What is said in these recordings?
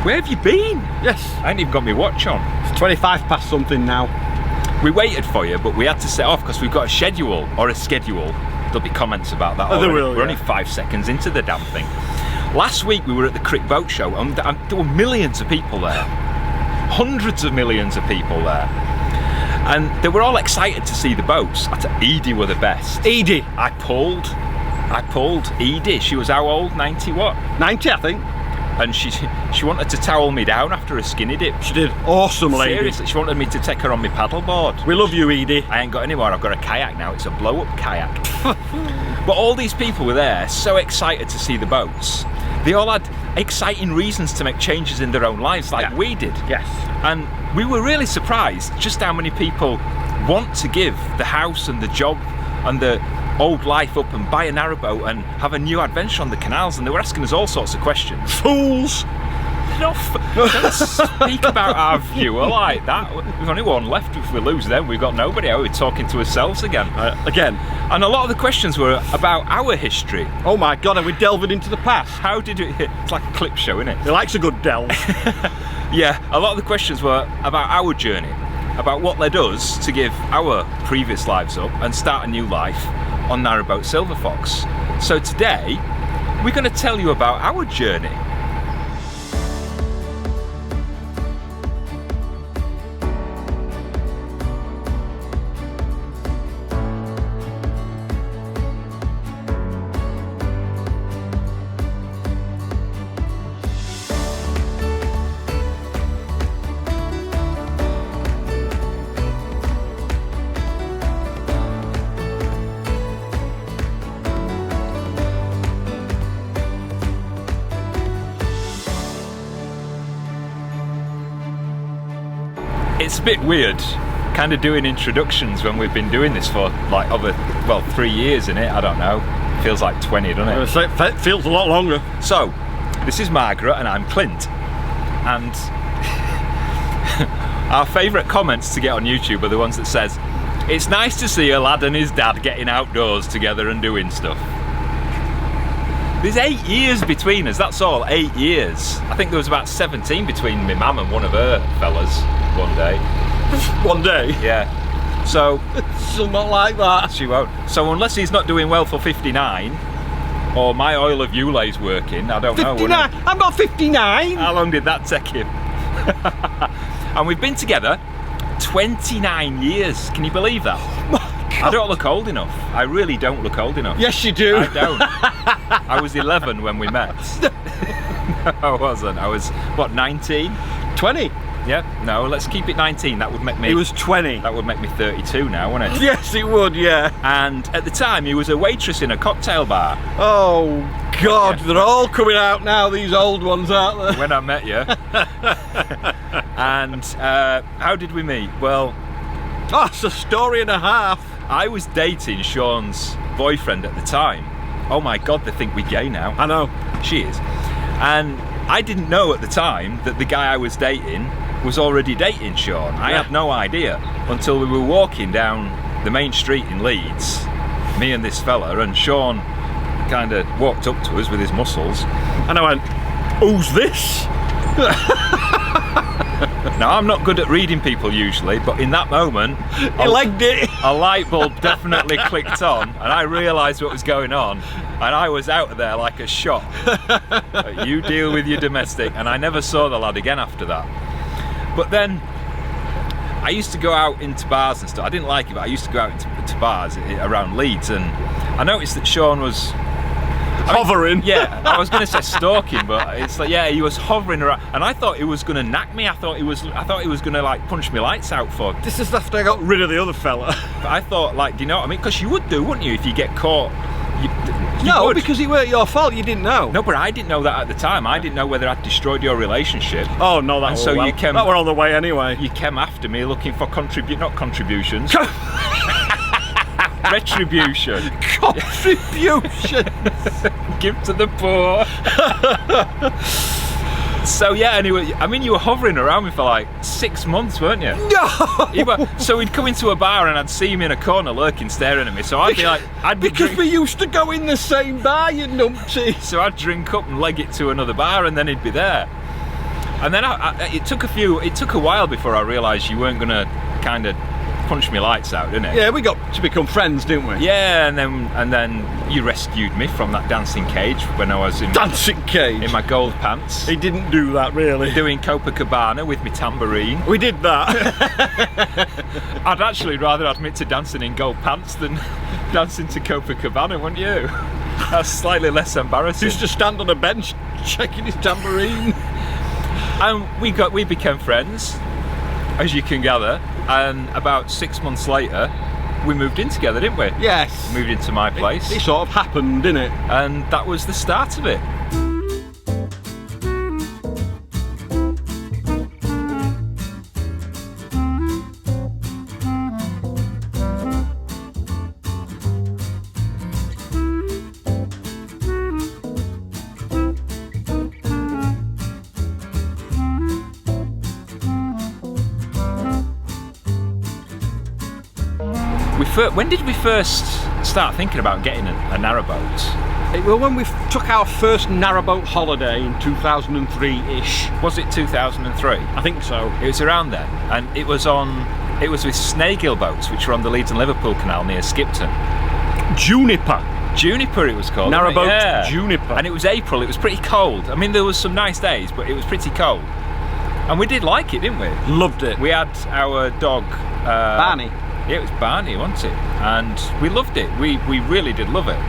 Where have you been? Yes. I ain't even got my watch on. It's 25 past something now. We waited for you, but we had to set off because we've got a schedule. There'll be comments about that. There will, We're only 5 seconds into the damn thing. Last week we were at the Crick Boat Show and there were millions of people there. Hundreds of millions of people there. And they were all excited to see the boats. Edie were the best. Edie. I pulled Edie. She was how old? 90 what? 90, I think. And she wanted to towel me down after a skinny dip. She did. Awesome lady. Seriously, she wanted me to take her on my paddleboard. We love you, Edie. I ain't got any more. I've got a kayak now. It's a blow-up kayak. But all these people were there, so excited to see the boats. They all had exciting reasons to make changes in their own lives, like we did. Yes. And we were really surprised just how many people want to give the house and the job and the old life up and buy a narrowboat and have a new adventure on the canals, and they were asking us all sorts of questions. Fools! Don't speak about our viewer like that. We've only one left. If we lose them, we've got nobody. We're talking to ourselves again. And a lot of the questions were about our history. Oh my God, are we delving into the past? How did it hit? It's like a clip show, isn't it? He likes a good delve. Yeah, a lot of the questions were about our journey, about what led us to give our previous lives up and start a new life on Narrowboat Silver Fox. So today, we're going to tell you about our journey. It's a bit weird kind of doing introductions when we've been doing this for like over 3 years in it. I don't know, feels like 20, doesn't it? It feels a lot longer. So this is Margaret and I'm Clint, and our favourite comments to get on YouTube are the ones that says, it's nice to see a lad and his dad getting outdoors together and doing stuff. There's 8 years between us, that's all, 8 years. I think there was about 17 between my mum and one of her fellas one day. One day? Yeah. So... She'll not like that. She won't. So unless he's not doing well for 59, or my oil of Eulay's working, I don't know. 59? I'm not 59! How long did that take him? And we've been together 29 years. Can you believe that? I don't look old enough. I really don't look old enough. Yes, you do. I don't. I was 11 when we met. No, I wasn't. I was, what, 19? 20. Yeah, no, let's keep it 19. That would make me... He was 20. That would make me 32 now, wouldn't it? Yes, it would, yeah. And at the time, he was a waitress in a cocktail bar. Oh, God, they're all coming out now, these old ones, aren't they? When I met you. And how did we meet? Well... Oh, it's a story and a half. I was dating Sean's boyfriend at the time. Oh my God, they think we're gay now. I know. She is. And I didn't know at the time that the guy I was dating was already dating Sean. I had no idea until we were walking down the main street in Leeds, me and this fella, and Sean kind of walked up to us with his muscles. And I went, who's this? Now, I'm not good at reading people usually, but in that moment, He legged it. a light bulb definitely clicked on, and I realised what was going on, and I was out of there like a shot. You deal with your domestic, and I never saw the lad again after that. But then, I used to go out into bars and stuff. I didn't like it, but I used to go out into bars around Leeds, and I noticed that Sean was... hovering. Yeah, I was going to say stalking, but it's like, yeah, he was hovering around, and I thought he was going to knack me. I thought he was going to like punch me lights out for. This is after I got rid of the other fella. But I thought, like, do you know what I mean? Because you would do, wouldn't you, if you get caught? You No, would. because it weren't your fault. You didn't know. No, but I didn't know that at the time. I didn't know whether I'd destroyed your relationship. Oh no, that And was so well. you came. That were on the way anyway. You came after me looking for not contributions. Retribution. Contribution. Give to the poor. So yeah, anyway, I mean, you were hovering around me for like 6 months, weren't you? No. So we'd come into a bar and I'd see him in a corner lurking, staring at me. So I'd be like, because we used to go in the same bar, you numpty. So I'd drink up and leg it to another bar, and then he'd be there. And then it took a while before I realised you weren't going to kind of punch me lights out, didn't it? Yeah, we got to become friends, didn't we? Yeah, and then you rescued me from that dancing cage when I was in my gold pants. He didn't do that, really. Doing Copacabana with my tambourine. We did that. I'd actually rather admit to dancing in gold pants than dancing to Copacabana, wouldn't you? That's slightly less embarrassing. He used to stand on a bench checking his tambourine. And we became friends, as you can gather. And about 6 months later, we moved in together, didn't we? Yes. Moved into my place. It sort of happened, didn't it? And that was the start of it. When did we first start thinking about getting a narrowboat? Well, when we took our first narrowboat holiday in 2003-ish. Was it 2003? I think so. It was around then, and it was with Snakegill boats, which were on the Leeds and Liverpool Canal near Skipton. Juniper it was called. Narrowboat, yeah. Juniper. And it was April. It was pretty cold. I mean, there was some nice days, but it was pretty cold. And we did like it, didn't we? Loved it. We had our dog Barney. Yeah, it was Barney, wasn't it? And we loved it. We really did love it.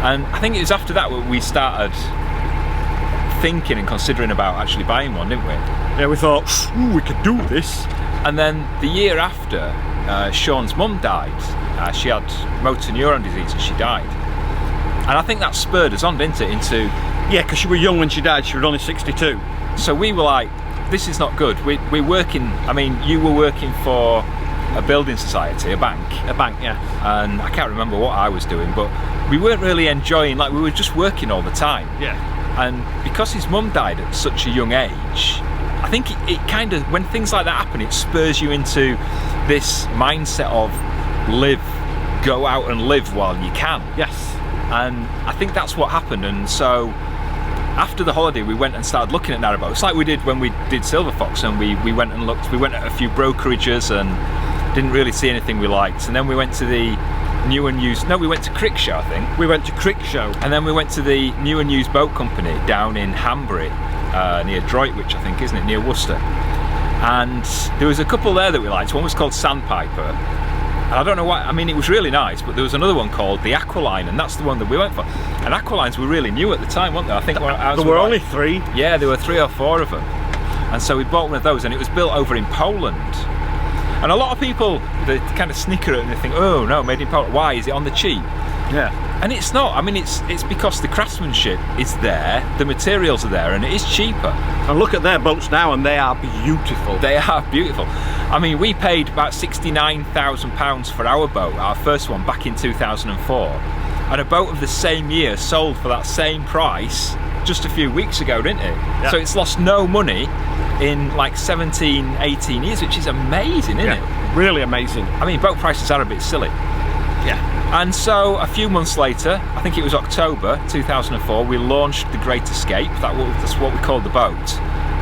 And I think it was after that we started thinking and considering about actually buying one, didn't we? Yeah, we thought, we could do this. And then the year after, Sean's mum died. She had motor neuron disease and she died. And I think that spurred us on, didn't it, into... Yeah, because she was young when she died. She was only 62. So we were like, this is not good. We're working... I mean, you were working for a building society, a bank. A bank, yeah. And I can't remember what I was doing, but we weren't really enjoying, like we were just working all the time. Yeah. And because his mum died at such a young age, I think it kind of, when things like that happen, it spurs you into this mindset of go out and live while you can. Yes. And I think that's what happened. And so after the holiday, we went and started looking at narrowboats, like we did when we did Silver Fox, and we went and looked. We went at a few brokerages and didn't really see anything we liked. And then we went to the new and used. No, we went to Crickshow, I think. We went to Crickshow, and then we went to the new and used boat company down in Hanbury, near Droitwich, I think, isn't it, near Worcester. And there was a couple there that we liked. One was called Sandpiper. And I don't know why, I mean, it was really nice, but there was another one called the Aqualine, and that's the one that we went for. And Aqualines were really new at the time, weren't they? I think there were only 3. Yeah, there were 3 or 4 of them. And so we bought one of those, and it was built over in Poland. And a lot of people, they kind of snicker at it and they think, oh no, made in Poland. Why? Is it on the cheap? Yeah. And it's not. I mean, it's because the craftsmanship is there, the materials are there, and it is cheaper. And look at their boats now, and they are beautiful. They are beautiful. I mean, we paid about £69,000 for our boat, our first one, back in 2004. And a boat of the same year sold for that same price just a few weeks ago, didn't it? Yeah. So it's lost no money in like 17, 18 years, which is amazing, isn't it? Really amazing. I mean, boat prices are a bit silly. Yeah. And so a few months later, I think it was October 2004, we launched the Great Escape. That's what we called the boat.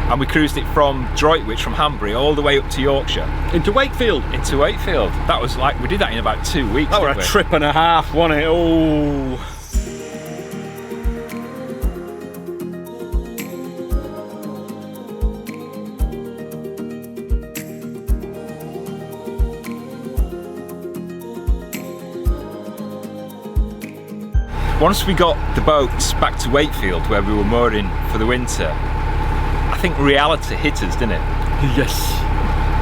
And we cruised it from Droitwich, from Hanbury, all the way up to Yorkshire. Into Wakefield. Into Wakefield. That was like, we did that in about 2 weeks. That was a trip and a half, wasn't it? Oh. Once we got the boats back to Wakefield, where we were mooring for the winter, I think reality hit us, didn't it? Yes.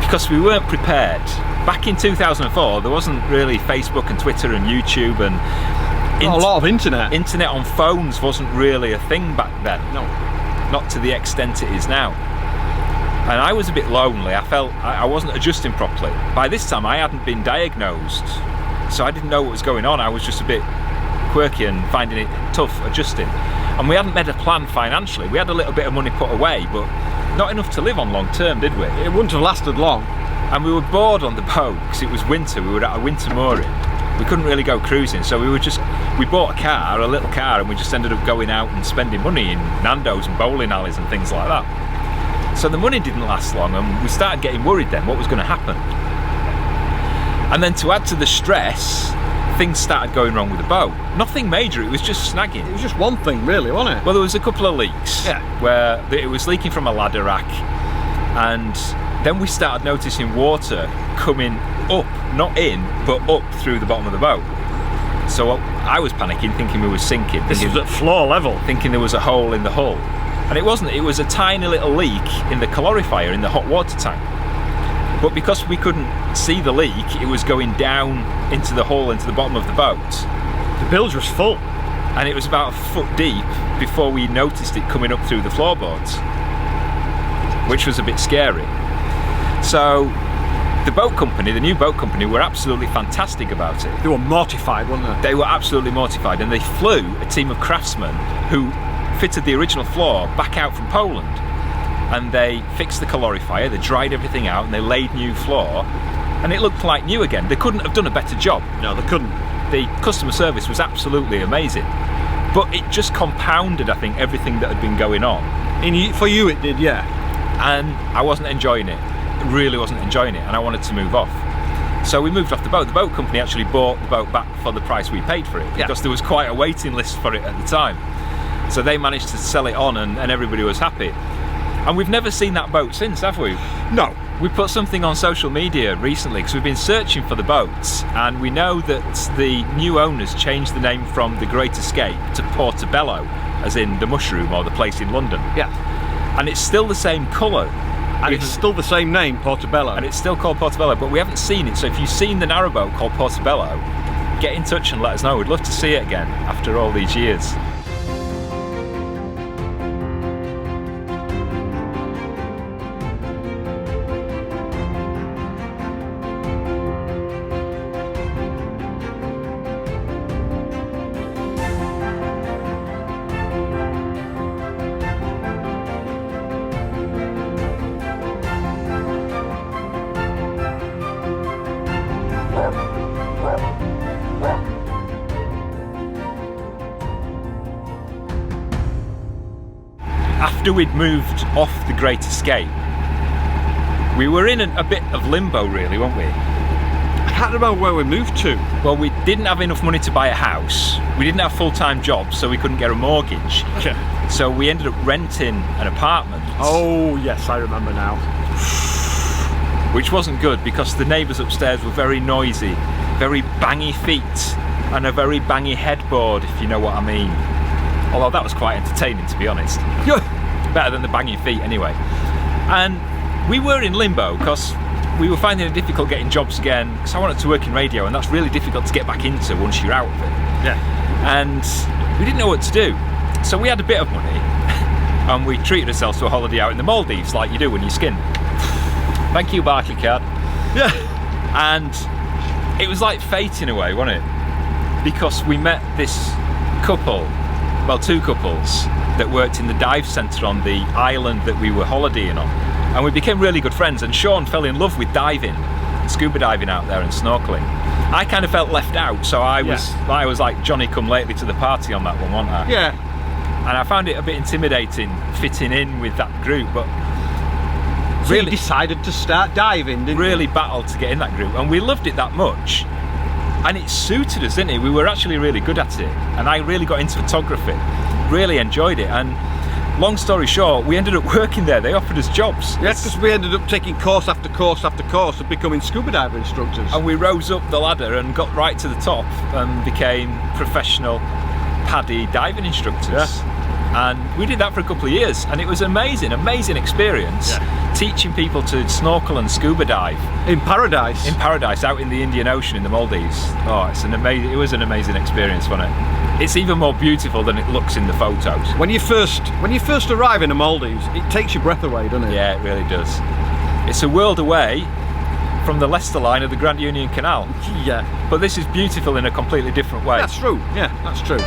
Because we weren't prepared. Back in 2004, there wasn't really Facebook and Twitter and YouTube and... Not a lot of internet. Internet on phones wasn't really a thing back then. No. Not to the extent it is now. And I was a bit lonely. I felt I wasn't adjusting properly. By this time, I hadn't been diagnosed, so I didn't know what was going on. I was just a bit quirky and finding it tough adjusting. And we hadn't made a plan financially. We had a little bit of money put away, but not enough to live on long term, did we? It wouldn't have lasted long. And we were bored on the boat because it was winter. We were at a winter mooring. We couldn't really go cruising, so we bought a little car, and we just ended up going out and spending money in Nando's and bowling alleys and things like that. So the money didn't last long, and we started getting worried then what was going to happen. And then to add to the stress, things started going wrong with the boat. Nothing major, it was just snagging. It was just one thing, really, wasn't it? Well, there was a couple of leaks where it was leaking from a ladder rack, and then we started noticing water coming up, not in, but up through the bottom of the boat. So I was panicking, thinking we were sinking. This was at floor level. Thinking there was a hole in the hull. And it wasn't, it was a tiny little leak in the calorifier in the hot water tank. But because we couldn't see the leak, it was going down into the hull, into the bottom of the boat. The bilge was full. And it was about a foot deep before we noticed it coming up through the floorboards, which was a bit scary. So the boat company, the new boat company, were absolutely fantastic about it. They were mortified, weren't they? They were absolutely mortified, and they flew a team of craftsmen who fitted the original floor back out from Poland, and they fixed the calorifier, they dried everything out, and they laid new floor, and it looked like new again. They couldn't have done a better job. No, they couldn't. The customer service was absolutely amazing, but it just compounded, I think, everything that had been going on. For you it did, yeah. And I wasn't enjoying it. Really wasn't enjoying it, and I wanted to move off. So we moved off the boat. The boat company actually bought the boat back for the price we paid for it, because there was quite a waiting list for it at the time. So they managed to sell it on, and everybody was happy. And we've never seen that boat since, have we? No. We put something on social media recently because we've been searching for the boats, and we know that the new owners changed the name from the Great Escape to Portobello, as in the mushroom or the place in London. Yeah. And it's still the same colour. And it's still the same name, Portobello. And it's still called Portobello, but we haven't seen it. So if you've seen the narrowboat called Portobello, get in touch and let us know. We'd love to see it again after all these years. After we'd moved off the Great Escape, we were in a bit of limbo, really, weren't we? I can't remember where we moved to. Well, we didn't have enough money to buy a house. We didn't have full-time jobs, so we couldn't get a mortgage. Yeah. So we ended up renting an apartment. Oh, yes, I remember now. Which wasn't good because the neighbours upstairs were very noisy, very bangy feet, and a very bangy headboard, if you know what I mean. Although that was quite entertaining, to be honest. Better than the banging feet anyway. And we were in limbo because we were finding it difficult getting jobs again, because I wanted to work in radio, and that's really difficult to get back into once you're out of it. Yeah. And we didn't know what to do. So we had a bit of money and we treated ourselves to a holiday out in the Maldives like you do when you skin. Thank you, Barclaycard. Yeah. And it was like fate in a way, wasn't it? Because we met this couple, well, two couples that worked in the dive centre on the island that we were holidaying on, and we became really good friends, and Sean fell in love with diving, scuba diving out there and snorkeling. I kind of felt left out, so I was like Johnny come lately to the party on that one, wasn't I? Yeah. And I found it a bit intimidating fitting in with that group, but So really you decided to start diving, didn't you? really battled to get in that group, and we loved it that much. And it suited us, didn't it? We were actually really good at it, and I really got into photography, really enjoyed it, and long story short, we ended up working there. They offered us jobs. Yes, because we ended up taking course after course after course of becoming scuba diver instructors. And we rose up the ladder and got right to the top and became professional PADI diving instructors. Yeah. And we did that for a couple of years, and it was amazing experience, teaching people to snorkel and scuba dive In paradise. in paradise out in the Indian Ocean in the Maldives. Oh, it was an amazing experience, wasn't it? It's even more beautiful than it looks in the photos. When you first arrive in the Maldives, it takes your breath away, doesn't it? Yeah, it really does. It's a world away from the Leicester line of the Grand Union Canal, Yeah. but this is beautiful in a completely different way. That's true. Yeah, that's true.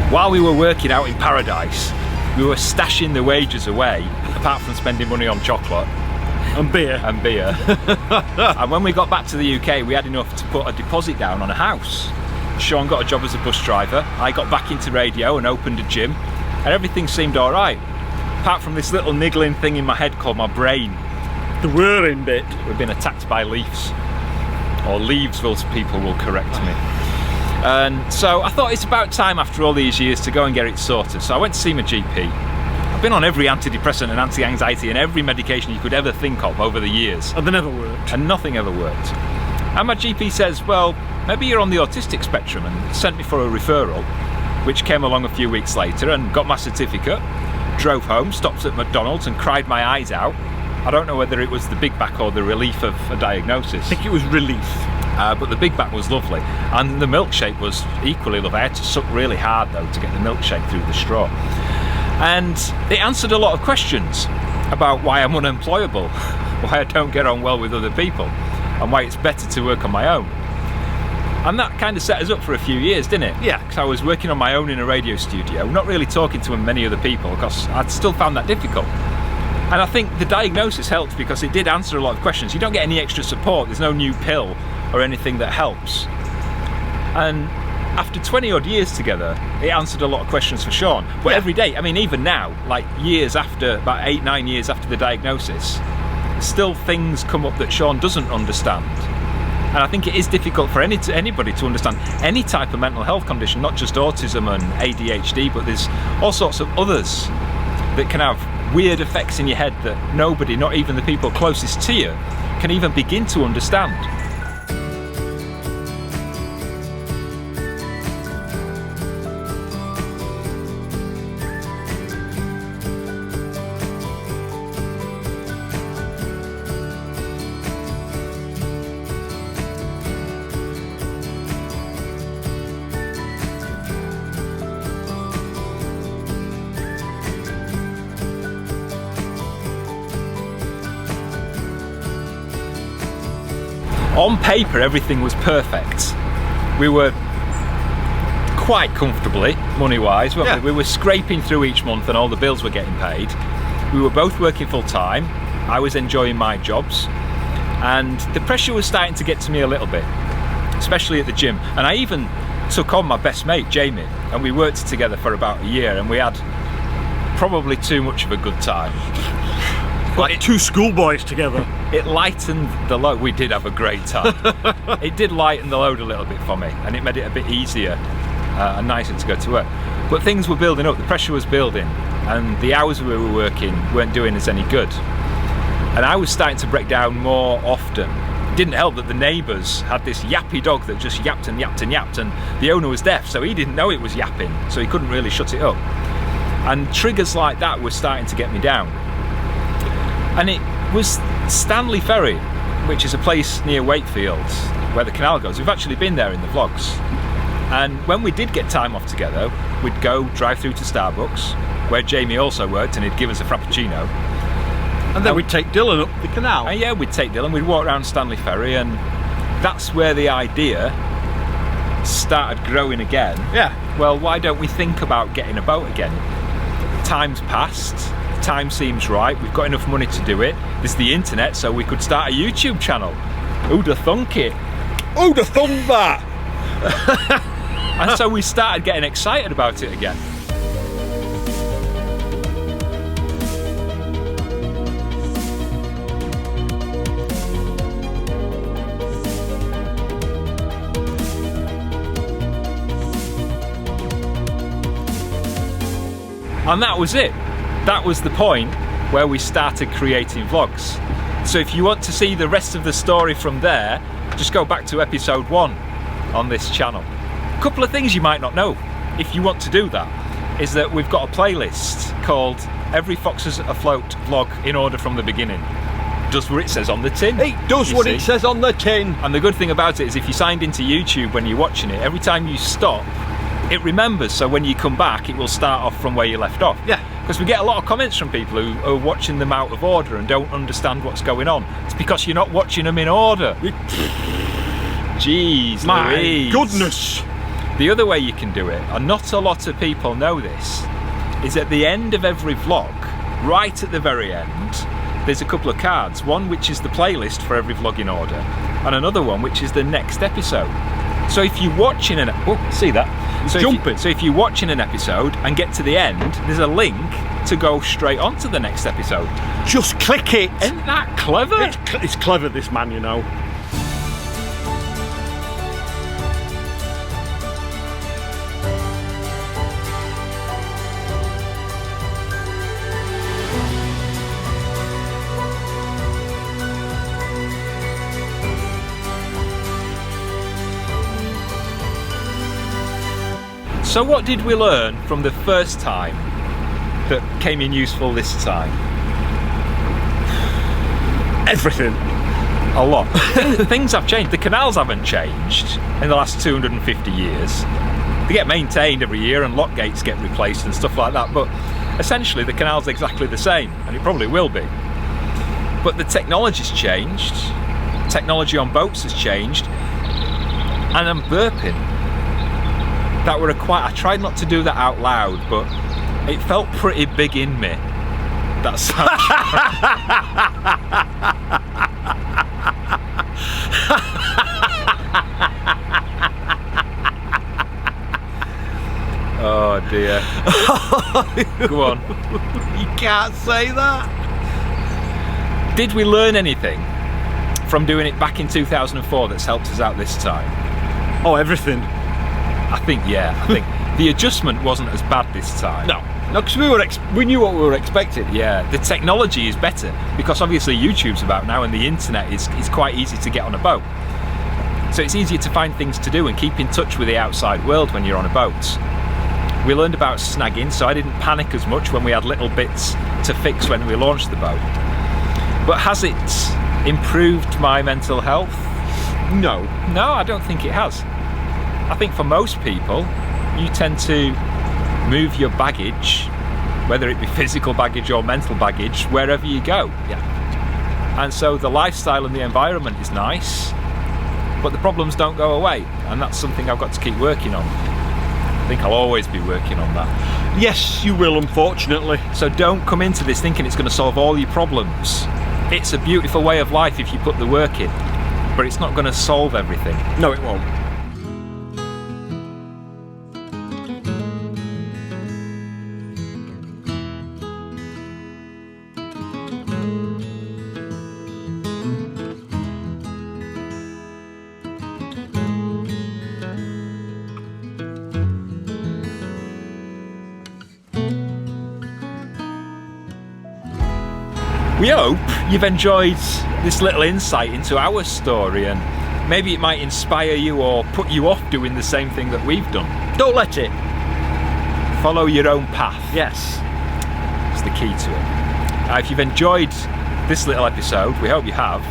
While we were working out in paradise, we were stashing the wages away, apart from spending money on chocolate And beer. and beer. And when we got back to the UK, we had enough to put a deposit down on a house. Sean got a job as a bus driver. I got back into radio and opened a gym, and everything seemed all right, apart from this little niggling thing in my head called my brain. The whirring bit. We've been attacked by leaves, or Leavesville people will correct me. And so I thought it's about time after all these years to go and get it sorted. So I went to see my GP. I've been on every antidepressant and anti-anxiety and every medication you could ever think of over the years, And they never worked. and nothing ever worked. And my GP says, well, maybe you're on the autistic spectrum, and sent me for a referral, which came along a few weeks later, and got my certificate, drove home, stopped at McDonald's and cried my eyes out. I don't know whether it was the big back or the relief of a diagnosis, I think it was relief. but the big back was lovely, and the milkshake was equally lovely. I had to suck really hard though to get the milkshake through the straw. And it answered a lot of questions about why I'm unemployable, why I don't get on well with other people, and why it's better to work on my own. And that kind of set us up for a few years, didn't it? Yeah. Because I was working on my own in a radio studio, not really talking to many other people, because I'd still found that difficult. And I think the diagnosis helped because it did answer a lot of questions. You don't get any extra support, there's no new pill or anything that helps. And after 20 odd years together, it answered a lot of questions for Sean. But every day, I mean, even now, like years after, about 8-9 years after the diagnosis, still things come up that Sean doesn't understand. And I think it is difficult for anybody to understand any type of mental health condition, not just autism and ADHD, but there's all sorts of others that can have weird effects in your head that nobody, not even the people closest to you, can even begin to understand. On paper, everything was perfect. We were quite comfortably, money-wise, weren't we? We were scraping through each month and all the bills were getting paid. We were both working full-time. I was enjoying my jobs. And the pressure was starting to get to me a little bit, especially at the gym. And I even took on my best mate, Jamie, and we worked together for about a year, and we had probably too much of a good time. Like two schoolboys together. It lightened the load. We did have a great time. It did lighten the load a little bit for me, and it made it a bit easier and nicer to go to work. But things were building up, the pressure was building, and the hours we were working weren't doing us any good. And I was starting to break down more often. It didn't help that the neighbours had this yappy dog that just yapped and yapped and yapped, and the owner was deaf, so he didn't know it was yapping, so he couldn't really shut it up. And triggers like that were starting to get me down. And it was Stanley Ferry, which is a place near Wakefield where the canal goes. We've actually been there in the vlogs. And when we did get time off together, we'd go drive through to Starbucks, where Jamie also worked, and he'd give us a frappuccino. And then we'd take Dylan up the canal. And yeah, we'd take Dylan, we'd walk around Stanley Ferry, and that's where the idea started growing again. Yeah. Well, why don't we think about getting a boat again? Time's passed. Time seems right, we've got enough money to do it, there's the internet, so we could start a YouTube channel. Who'd have thunk it? Who'd have thunk that? And so we started getting excited about it again. And that was it. That was the point where we started creating vlogs. So if you want to see the rest of the story from there, just go back to episode 1 on this channel. A couple of things you might not know, if you want to do that, is that we've got a playlist called Every Foxes Afloat Vlog in Order from the Beginning. Does what it says on the tin. It does what it says on the tin. And the good thing about it is if you signed into YouTube when you're watching it, every time you stop, it remembers, so when you come back, it will start off from where you left off. Yeah. Because we get a lot of comments from people who are watching them out of order and don't understand what's going on. It's because you're not watching them in order. Jeez, my Louise. goodness. The other way you can do it, and not a lot of people know this, is at the end of every vlog, right at the very end, there's a couple of cards. One which is the playlist for every vlog in order, and another one which is the next episode. So if you're watching see that? So if you're watching an episode and get to the end, there's a link to go straight on to the next episode. Just click it. Isn't that clever? It's clever, this man, you know. So what did we learn from the first time that came in useful this time? Everything. A lot. Things have changed. The canals haven't changed in the last 250 years. They get maintained every year and lock gates get replaced and stuff like that, but essentially the canal's exactly the same, and it probably will be. But the technology's changed. Technology on boats has changed. And I'm burping. That were I tried not to do that out loud, but it felt pretty big in me. That sound. Oh dear. Go on. You can't say that. Did we learn anything from doing it back in 2004 that's helped us out this time? Oh, everything. I think the adjustment wasn't as bad this time. No, because we knew what we were expecting. Yeah, the technology is better because obviously YouTube's about now and the internet is quite easy to get on a boat. So it's easier to find things to do and keep in touch with the outside world when you're on a boat. We learned about snagging, so I didn't panic as much when we had little bits to fix when we launched the boat. But has it improved my mental health? No, I don't think it has. I think for most people, you tend to move your baggage, whether it be physical baggage or mental baggage, wherever you go. Yeah. And so the lifestyle and the environment is nice, but the problems don't go away, and that's something I've got to keep working on. I think I'll always be working on that. Yes, you will, unfortunately. So don't come into this thinking it's going to solve all your problems. It's a beautiful way of life if you put the work in, but it's not going to solve everything. No, it won't. We hope you've enjoyed this little insight into our story, and maybe it might inspire you or put you off doing the same thing that we've done. Don't let it. Follow your own path. Yes. It's the key to it. If you've enjoyed this little episode, we hope you have,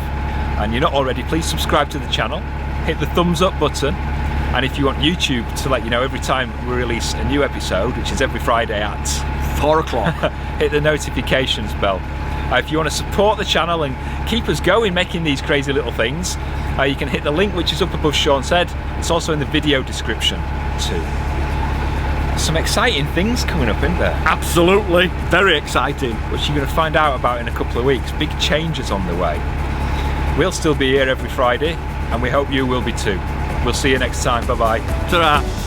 and you're not already, please subscribe to the channel, hit the thumbs up button, and if you want YouTube to let you know every time we release a new episode, which is every Friday at 4 o'clock, hit the notifications bell. If you want to support the channel and keep us going making these crazy little things, you can hit the link which is up above Sean's head. It's also in the video description too. Some exciting things coming up, isn't there? Absolutely, very exciting. Which you're going to find out about in a couple of weeks. Big changes on the way. We'll still be here every Friday, and we hope you will be too. We'll see you next time. Bye bye. Ta-ra.